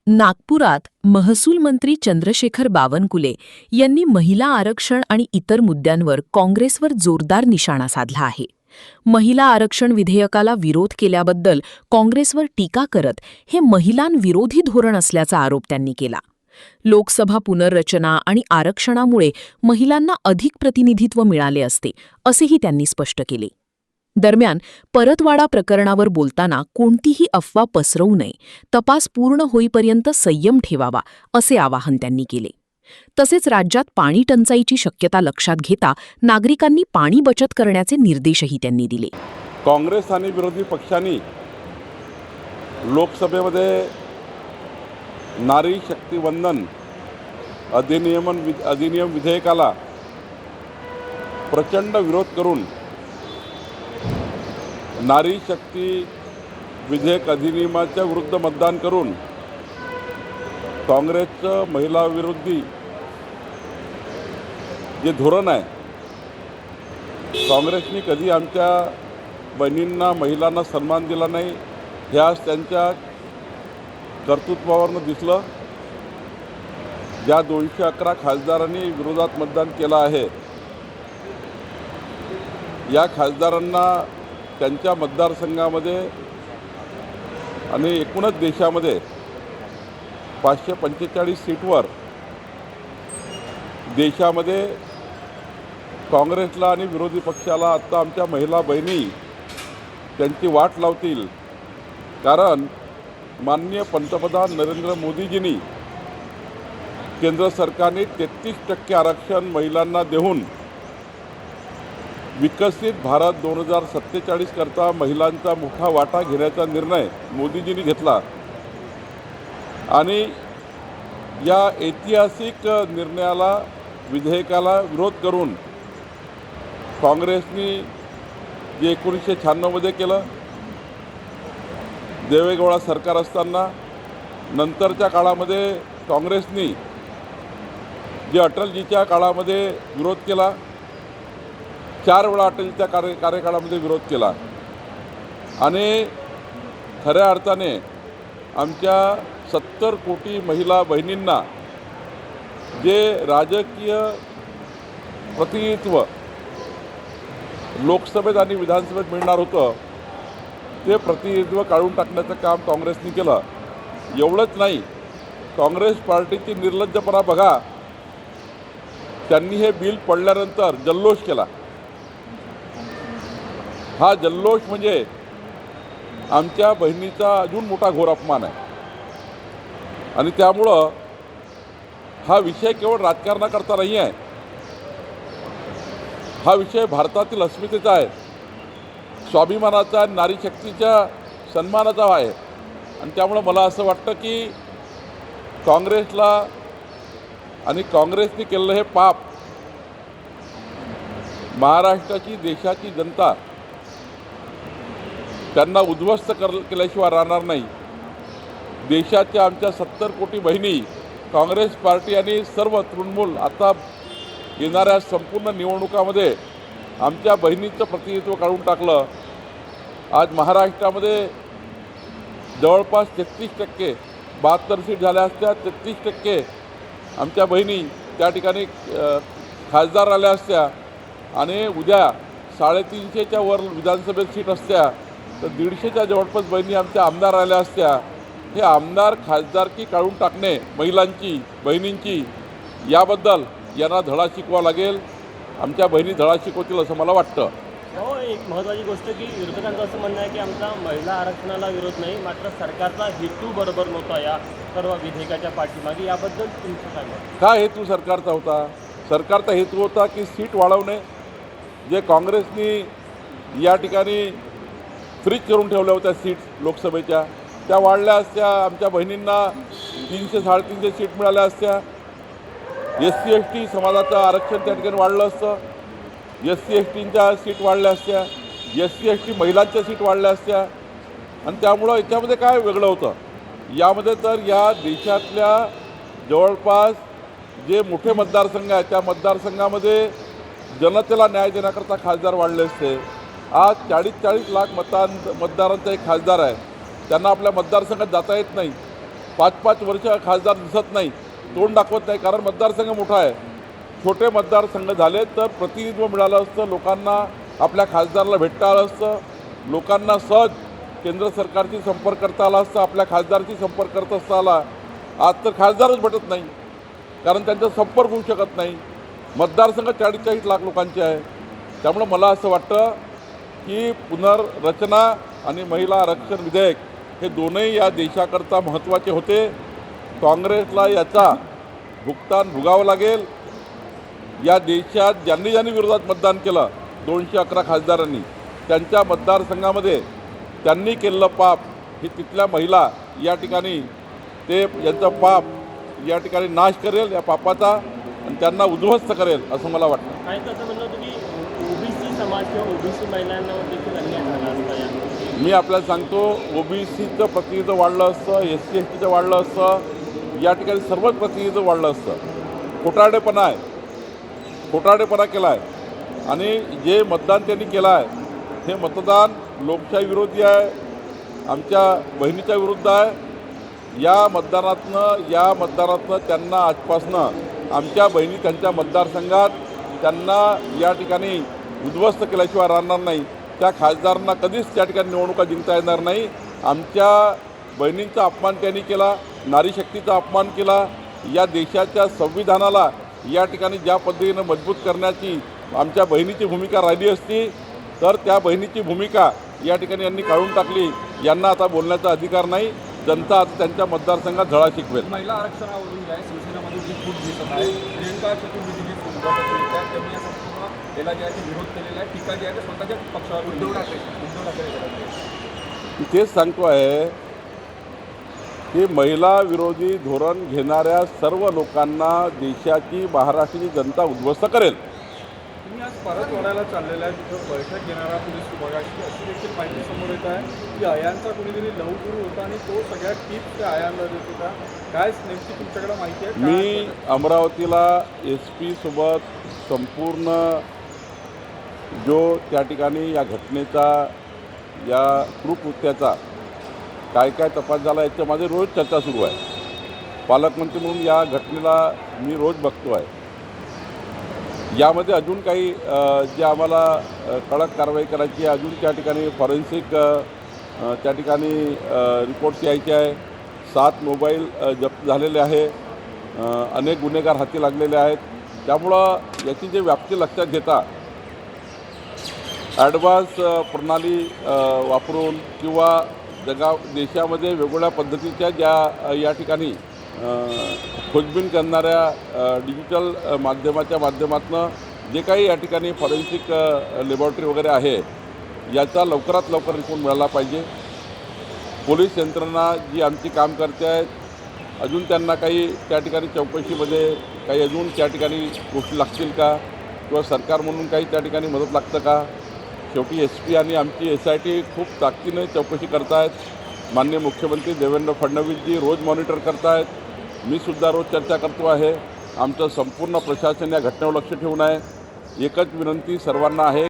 नागपुरात महसूल मंत्री चंद्रशेखर बावनकुले यांनी महिला आरक्षण आणि इतर मुद्द्यांवर काँग्रेसवर जोरदार निशाणा साधला आहे. महिला आरक्षण विधेयकाला विरोध केल्याबद्दल काँग्रेसवर टीका करत हे महिलांविरोधी धोरण असल्याचा आरोप त्यांनी केला. लोकसभा पुनर्रचना आणि आरक्षणामुळे महिलांना अधिक प्रतिनिधित्व मिळाले असते, असेही त्यांनी स्पष्ट केले. दरम्यान परतवाडा प्रकरणावर बोलताना कोणतीही अफवा पसरवू नये, तपास पूर्ण होईपर्यंत संयम ठेवावा, असे आवाहन त्यांनी केले. तसेच राज्यात पाणी टंचाईची शक्यता लक्षात घेता नागरिकांनी पाणी बचत करण्याचे निर्देशही त्यांनी दिले. काँग्रेस आणि विरोधी पक्षांनी लोकसभेमध्ये नारी शक्ती वंदन अधिनियम विधेयकाला प्रचंड विरोध करून नारी शक्ती विधेयक अधिनियमाच्या विरुद्ध मतदान करून काँग्रेसचं महिलाविरोधी जे धोरण आहे, काँग्रेसने कधी आमच्या बहिणींना महिलांना सन्मान दिला नाही, हे आज त्यांच्या कर्तृत्वावरनं दिसलं. ज्या 211 खासदारांनी विरोधात मतदान केलं आहे, या खासदारांना त्यांच्या मतदारसंघामध्ये आणि एकूणच देशामध्ये 545 सीटवर देशामध्ये काँग्रेसला आणि विरोधी पक्षाला आत्ता आमच्या महिला बहिणी त्यांची वाट लावतील. कारण माननीय पंतप्रधान नरेंद्र मोदीजींनी केंद्र सरकारने 33% आरक्षण महिलांना देऊन विकसित भारत 2047 करता महिलांचा मोठा वाटा घेण्याचा निर्णय मोदीजींनी घेतला. आणि या ऐतिहासिक निर्णयाला विधेयकाला विरोध करून काँग्रेसनी जे 1996मध्ये केलं, देवेगौडा सरकार असताना, नंतरच्या काळामध्ये काँग्रेसनी जे अटलजीच्या काळामध्ये विरोध केला, 4 वेळा अटलजीच्या कार्यकाळामध्ये विरोध केला. आणि खऱ्या अर्थाने आमच्या 70 कोटी महिला बहिणींना जे राजकीय प्रतिनिधित्व लोकसभेत आणि विधानसभेत मिळणार होतं, ते प्रतिनिधित्व काढून टाकण्याचं काम काँग्रेसने केलं. एवढंच नाही, काँग्रेस पार्टीची निर्लज्जपणा बघा. त्यांनी हे बिल पडल्यानंतर जल्लोष केला. हा जल्लोष म्हणजे आमच्या बहिणीचा अजून मोठा घोर अपमान आहे. आणि त्यामुळं हा विषय केवळ राजकारणाकरता नाही आहे, हा विषय भारतातील अस्मितेचा आहे, स्वाभिमानाचा, नारी शक्तीच्या सन्मानाचा आहे. आणि त्यामुळं मला असं वाटतं की काँग्रेसला आणि काँग्रेसने केलेलं हे पाप महाराष्ट्राची, देशाची जनता त्यांना उद्ध्वस्त केल्याशिवाय राहणार नाही. देशाच्या आमच्या 70 कोटी बहिणी, काँग्रेस पार्टी आणि सर्व तृणमूल आता येणाऱ्या संपूर्ण निवडणुकामध्ये आमच्या बहिणीचं प्रतिनिधित्व काढून टाकलं. आज महाराष्ट्रामध्ये जवळपास 33%, 72 सीट झाल्या असत्या, 33% आमच्या बहिणी त्या ठिकाणी खासदार आल्या असत्या. आणि उद्या 350च्या वर विधानसभेत सीट असत्या, तर 150च्या जवळपास बहिणी आमच्या आमदार आल्या असत्या. हे आमदार खासदारकी काढून टाकणे महिलांची, बहिणींची, याबद्दल यांना धडा शिकवावा लागेल. आमच्या बहिणी धडा शिकवतील असं मला वाटतं. हो, एक महत्त्वाची गोष्ट की विरोधकांचं असं म्हणणं आहे की आमचा महिला आरक्षणाला विरोध नाही, मात्र सरकारचा हेतू बरोबर नव्हता या सर्व विधेयकाच्या पाठीमागे. याबद्दल तुमचं काय मत? काय हेतू सरकारचा होता? सरकारचा हेतू होता की सीट वाढवणे. जे काँग्रेसनी या ठिकाणी फ्रीज करून ठेवल्या होत्या सीट्स लोकसभेच्या, त्या वाढल्या असत्या. आमच्या बहिणींना 300-350 सीट मिळाल्या असत्या. SC ST समाजाचं आरक्षण त्या ठिकाणी वाढलं असतं. SC STच्या सीट वाढल्या असत्या. SC ST महिलांच्या सीट वाढल्या असत्या. आणि त्यामुळं याच्यामध्ये काय वेगळं होतं? यामध्ये तर या देशातल्या जवळपास जे मोठे मतदारसंघ आहेत, त्या मतदारसंघामध्ये जनतेला न्याय देण्याकरता खासदार वाढले असते. आज 40-40 लाख मतदारांचा एक खासदार आहे, त्यांना आपल्या मतदारसंघात जाता येत नाही. 5-5 वर्ष खासदार दिसत नाही, तोंड दाखवत नाही, कारण मतदारसंघ मोठा आहे. छोटे मतदारसंघ झाले तर प्रतिनिधित्व मिळालं असतं, लोकांना आपल्या खासदाराला भेटता आलं असतं, लोकांना सहज केंद्र सरकारशी संपर्क करता आला असता, आपल्या खासदाराशी संपर्क करता असता आला. आज तर खासदारच भेटत नाही, कारण त्यांचा संपर्क होऊ शकत नाही. मतदारसंघ 40-40 लाख लोकांचे आहे. त्यामुळं मला असं वाटतं की पुनर्रचना आणि महिला आरक्षण विधेयक हे दोनही या देशाकरता महत्त्वाचे होते. काँग्रेसला याचा भुगतान भोगावं लागेल. या देशात ज्यांनी ज्यांनी विरोधात मतदान केलं 211 खासदारांनी, त्यांच्या मतदारसंघामध्ये त्यांनी केलेलं पाप हे तिथल्या महिला या ठिकाणी ते यांचं पाप या ठिकाणी नाश करेल, या पापाचा, आणि त्यांना उद्ध्वस्त करेल असं मला वाटतं. काही असं म्हणलं होतं की ओबीसी समाज किंवा ओबीसी महिलांना देखील अन्याय झाला असता या. मी आपल्याला सांगतो, ओबीसीचं प्रतिनिधित्व वाढलं असतं, SC STचं वाढलं असतं, या ठिकाणी सर्वच प्रतिनिधित्व वाढलं असतं. खोटारडेपणा केला आहे, आणि जे मतदान त्यांनी केलं आहे हे मतदान लोकशाही विरोधी आहे, आमच्या बहिणीच्या विरुद्ध आहे. या मतदानातनं त्यांना आजपासनं आमच्या बहिणी त्यांच्या मतदारसंघात त्यांना या ठिकाणी उद्ध्वस्त केल्याशिवाय राहणार नाही. त्या खासदारांना कधीच त्या ठिकाणी निवडणुका जिंकता येणार नाही. आमच्या बहिणींचा अपमान त्यांनी केला, नारी शक्तीचा अपमान केला. या देशाच्या संविधानाला या ठिकाणी ज्या पद्धतीनं मजबूत करण्याची आमच्या बहिणीची भूमिका राहिली असती, तर त्या बहिणीची भूमिका या ठिकाणी यांनी काढून टाकली. यांना आता बोलण्याचा अधिकार नाही. जनता आता त्यांच्या मतदारसंघात झळा शिकवेल. महिला आरक्षणावरून जे आहे शिवसेनेमध्ये जी फूट दिसत आहे, प्रियंका चतुर्वेदी जी त्यांनी या संपूर्ण याला जे आहे ते विरोध केलेला आहे, टीका जी आहे ते स्वतःच्या पक्षावर उद्धव ठाकरे करतात. तेच सांगतो आहे की महिला विरोधी धोरण घेणाऱ्या सर्व लोकांना देशाची, महाराष्ट्राची जनता उद्ध्वस्त करेल. तुम्ही आज परतवाड्याला चाललेला आहे, तिथं बैठक घेणारा पोलीस विभागाची अशी देखील माहिती समोर येत आहे की अयांचा कुणीतरी लवगुरू होता आणि तो सगळ्या टिप्स त्या अयांना देत होता. काय नेमकी तुमच्याकडे माहिती आहे? मी अमरावतीला SP सोबत संपूर्ण जो त्या ठिकाणी या घटनेचा, या कृत्याचा काय काय तपास झाला याच्या माझे रोज चर्चा सुरू आहे. पालकमंत्री म्हणून या घटनेला मी रोज बघतो आहे. यामध्ये अजून काही जे आम्हाला कडक कारवाई करायची आहे, अजून त्या ठिकाणी फॉरेन्सिक त्या ठिकाणी रिपोर्ट्स यायचे आहे. 7 मोबाईल जप्त झालेले आहे. अनेक गुन्हेगार हाती लागलेले आहेत. त्यामुळं याची जे व्याप्ती लक्षात घेता ॲडव्हान्स प्रणाली वापरून किंवा देशामध्ये वेगवेगळ्या पद्धतीच्या ज्या या ठिकाणी खोजबीन करणाऱ्या डिजिटल माध्यमाच्या माध्यमातून जे काही या ठिकाणी फॉरेन्सिक लॅबॉरेटरी वगैरे आहे, याचा लवकरात लवकर रिपोर्ट मिळाला पाहिजे. पोलीस यंत्रणा जी आमची काम करते आहेत, अजून त्यांना काही त्या ठिकाणी चौकशीमध्ये काही अजून त्या ठिकाणी गोष्टी लागतील का, किंवा सरकार म्हणून काही त्या ठिकाणी मदत लागतं का. शेवटी SP आणि आमची SIT खूप ताकदीने चौकशी करतायत. माननीय मुख्यमंत्री देवेंद्र फडणवीसजी रोज मॉनिटर करतायत. मी सुद्धा रोज चर्चा करतो आहे. आमचं संपूर्ण प्रशासन या घटनेवर लक्ष ठेवून आहे. एकच विनंती सर्वांना आहे